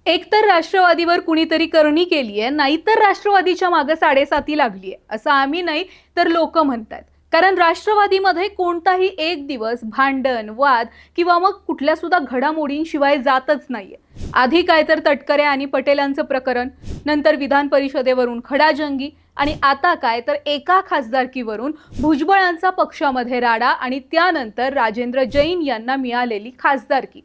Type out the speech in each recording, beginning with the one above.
एकतर राष्ट्रवादीवर कुणीतरी करणी केलीये, नाहीतर राष्ट्रवादीच्या मागे साडेसाती लागलीये असं आम्ही नाही तर लोक म्हणतात. कारण राष्ट्रवादीमध्ये कोणताही एक दिवस भांडण, वाद किंवा मग कुठल्या सुद्धा घडामोडींशिवाय जातच नाहीये. आधी काय तर तटकरे आणि पटेलांचं प्रकरण, नंतर विधान परिषदेवरून खडाजंगी आणि आता काय तर एका खासदारकीवरून भुजबळांचा पक्षामध्ये राडा आणि त्यानंतर राजेंद्र जैन यांना मिळालेली खासदारकी.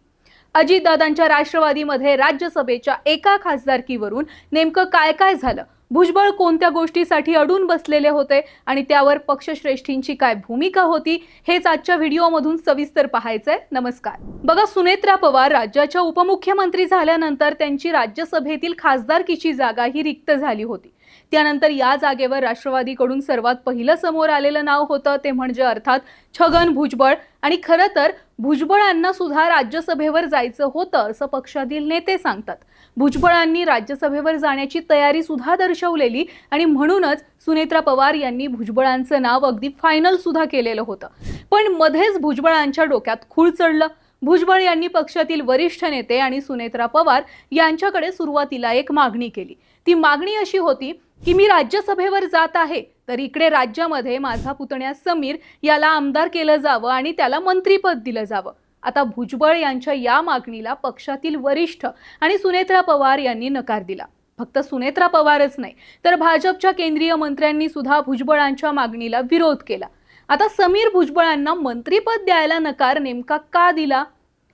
अजितदादांच्या राष्ट्रवादीमध्ये राज्यसभेच्या एका खासदारकीवरून नेमकं काय काय झालं, भुजबळ कोणत्या गोष्टीसाठी अडून बसलेले होते आणि त्यावर पक्षश्रेष्ठींची काय भूमिका होती, हेच आजच्या व्हिडिओमधून सविस्तर पाहायचंय. नमस्कार. बघा, सुनेत्रा पवार राज्याच्या उपमुख्यमंत्री झाल्यानंतर त्यांची राज्यसभेतील खासदारकीची जागा ही रिक्त झाली होती. त्यानंतर या जागेवर राष्ट्रवादीकडून सर्वात पहिलं समोर आलेलं नाव होतं ते म्हणजे अर्थात छगन भुजबळ. आणि खरं तर भुजबळांना सुद्धा राज्यसभेवर जायचं होतं असं पक्षातील नेते सांगतात. भुजबळांनी राज्यसभेवर जाण्याची तयारी सुद्धा दर्शवलेली आणि म्हणूनच सुनेत्रा पवार यांनी भुजबळांचं नाव अगदी फायनल सुद्धा केलेलं होतं. पण मध्येच भुजबळांच्या डोक्यात खूळ चढलं. भुजबळ यांनी पक्षातील वरिष्ठ नेते आणि सुनेत्रा पवार यांच्याकडे सुरुवातीला एक मागणी केली. ती मागणी अशी होती की मी राज्यसभेवर जात आहे तर इकडे राज्यामध्ये माझा पुतण्या समीर याला आमदार केलं जावं आणि त्याला मंत्रीपद दिलं जावं. आता भुजबळ यांच्या या मागणीला पक्षातील वरिष्ठ आणि सुनेत्रा पवार यांनी नकार दिला. फक्त सुनेत्रा पवारच नाही तर भाजपच्या केंद्रीय मंत्र्यांनी सुद्धा भुजबळांच्या मागणीला विरोध केला. आता समीर भुजबळांना मंत्रीपद द्यायला नकार नेमका का दिला?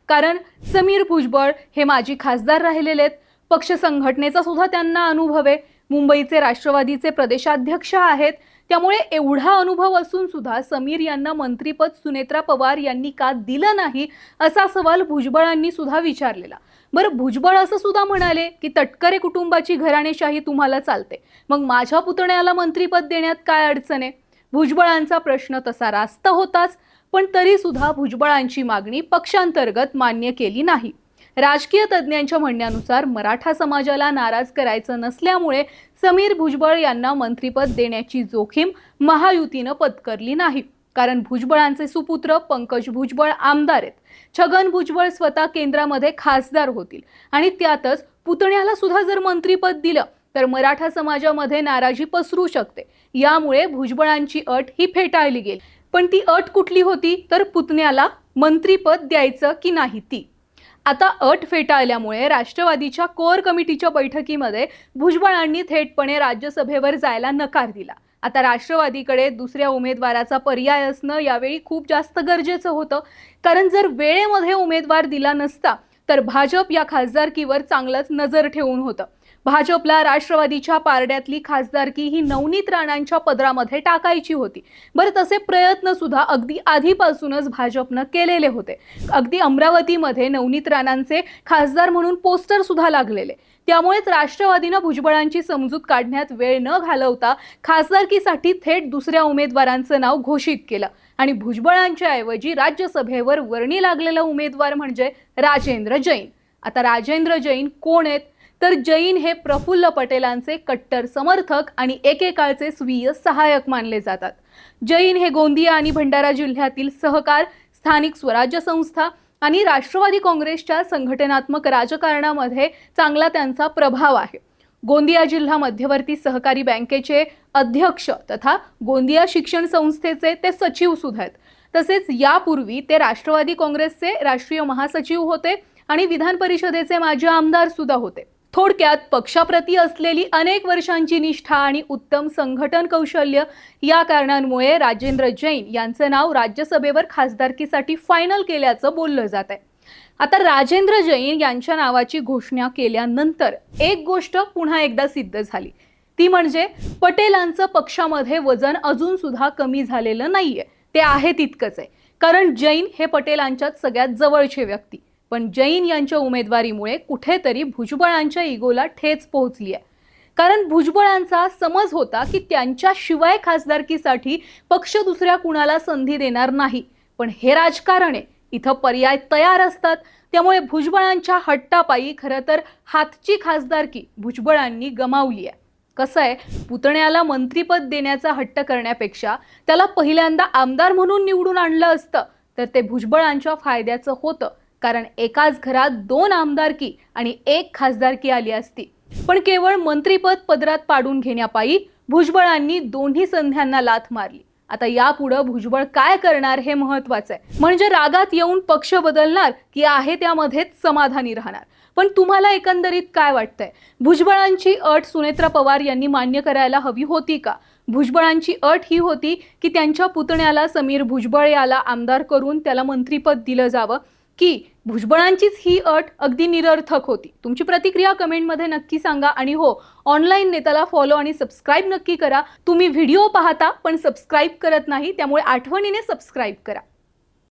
कारण समीर भुजबळ हे माजी खासदार राहिलेले आहेत, पक्ष संघटनेचा सुद्धा त्यांना अनुभव आहे, मुंबईचे राष्ट्रवादीचे प्रदेशाध्यक्ष आहेत. त्यामुळे एवढा अनुभव असून सुद्धा समीर यांना मंत्रीपद सुनेत्रा पवार यांनी का दिलं नाही असा सवाल भुजबळांनी सुद्धा विचारलेला. बरं, भुजबळ असं सुद्धा म्हणाले की तटकरे कुटुंबाची घराणेशाही तुम्हाला चालते, मग माझ्या पुतण्याला मंत्रीपद देण्यात काय अडचण आहे? भुजबळांचा प्रश्न तसा रास्त होताच, पण तरी सुद्धा भुजबळांची मागणी पक्षांतर्गत मान्य केली नाही. राजकीय तज्ज्ञांच्या म्हणण्यानुसार मराठा समाजाला नाराज करायचं नसल्यामुळे समीर भुजबळ यांना मंत्रीपद देण्याची जोखीम महायुतीनं पत्करली नाही. कारण भुजबळांचे सुपुत्र पंकज भुजबळ आमदार आहेत, छगन भुजबळ स्वतः केंद्रामध्ये खासदार होतील आणि त्यातच पुतण्याला सुद्धा जर मंत्रीपद दिलं तर मराठा समाजामध्ये नाराजी पसरू शकते. यामुळे भुजबळांची अट ही फेटाळली गेली. पण ती अट कुठली होती? तर पुतण्याला मंत्रीपद द्यायचं की नाही ती. आता अट फेटाळल्यामुळे राष्ट्रवादीच्या कोर कमिटीच्या बैठकीमध्ये भुजबळांनी थेटपणे राज्यसभेवर जायला नकार दिला. आता राष्ट्रवादीकडे दुसऱ्या उमेदवाराचा पर्याय असणं यावेळी खूप जास्त गरजेचं होतं. कारण जर वेळेमध्ये उमेदवार दिला नसता तर भाजप या खासदारकीवर चांगलंच नजर ठेवून होतं. भाजपला राष्ट्रवादीच्या पारड्यातली खासदारकी ही नवनीत राणांच्या पदरामध्ये टाकायची होती. बरं, तसे प्रयत्न सुद्धा अगदी आधीपासूनच भाजपनं केलेले होते. अगदी अमरावतीमध्ये नवनीत राणांचे खासदार म्हणून पोस्टर सुद्धा लागलेले. त्यामुळेच राष्ट्रवादीनं भुजबळांची समजूत काढण्यात वेळ न घालवता खासदारकीसाठी थेट दुसऱ्या उमेदवारांचं नाव घोषित केलं आणि भुजबळांच्या ऐवजी राज्यसभेवर वर्णी लागलेला उमेदवार म्हणजे राजेंद्र जैन. आता राजेंद्र जैन कोण आहेत? तर जैन हे प्रफुल्ल पटेलांचे कट्टर समर्थक आणि एकेकाळचे स्वीय सहाय्यक मानले जातात. जैन हे गोंदिया आणि भंडारा जिल्ह्यातील सहकार, स्थानिक स्वराज्य संस्था आणि राष्ट्रवादी काँग्रेसच्या संघटनात्मक राजकारणामध्ये चांगला त्यांचा प्रभाव आहे. गोंदिया जिल्हा मध्यवर्ती सहकारी बँकेचे अध्यक्ष तथा गोंदिया शिक्षण संस्थेचे ते सचिव सुद्धा आहेत. तसेच यापूर्वी ते राष्ट्रवादी काँग्रेसचे राष्ट्रीय महासचिव होते आणि विधान परिषदेचे माजी आमदार सुद्धा होते. थोडक्यात पक्षाप्रती असलेली अनेक वर्षांची निष्ठा आणि उत्तम संघटन कौशल्य या कारणांमुळे राजेंद्र जैन यांचं नाव राज्यसभेवर खासदारकीसाठी फायनल केल्याचं बोललं जात आहे. आता राजेंद्र जैन यांच्या नावाची घोषणा केल्यानंतर एक गोष्ट पुन्हा एकदा सिद्ध झाली, ती म्हणजे पटेलांचं पक्षामध्ये वजन अजून सुद्धा कमी झालेलं नाहीये. ते आहे तितकंच आहे. कारण जैन हे पटेलांच्यात सगळ्यात जवळचे व्यक्ती. पण जैन यांच्या उमेदवारीमुळे कुठेतरी भुजबळांच्या इगोला ठेच पोहोचली आहे. कारण भुजबळांचा समज होता की त्यांच्याशिवाय खासदारकीसाठी पक्ष दुसऱ्या कुणाला संधी देणार नाही. पण हे राजकारण आहे, इथं पर्याय तयार असतात. त्यामुळे भुजबळांच्या हट्टापायी खरं तर हातची खासदारकी भुजबळांनी गमावली आहे. कसं आहे, पुतण्याला मंत्रीपद देण्याचा हट्ट करण्यापेक्षा त्याला पहिल्यांदा आमदार म्हणून निवडून आणलं असतं तर ते भुजबळांच्या फायद्याचं होतं. कारण एकाच घरात 2 आमदारकी आणि 1 खासदारकी आली असती. पण केवळ मंत्रीपद पदरात पाडून घेण्यापायी भुजबळांनी दोन्ही संध्यांना लाथ मारली. आता यापुढे भुजबळ काय करणार हे महत्त्वाचं आहे. म्हणजे रागात येऊन पक्ष बदलणार की आहे त्यामध्येच समाधानी राहणार. पण तुम्हाला एकंदरीत काय वाटतंय? भुजबळांची अट सुनेत्रा पवार यांनी मान्य करायला हवी होती का? भुजबळांची अट ही होती की त्यांच्या पुतण्याला समीर भुजबळ याला आमदार करून त्याला मंत्रीपद दिलं जावं, की भुजबळांचीच ही अट अगदी निरर्थक होती? तुमची प्रतिक्रिया कमेंटमध्ये नक्की सांगा. आणि हो, ऑनलाईन नेताला फॉलो आणि सबस्क्राईब नक्की करा. तुम्ही व्हिडिओ पाहता पण सबस्क्राईब करत नाही, त्यामुळे आठवणीने सबस्क्राईब करा.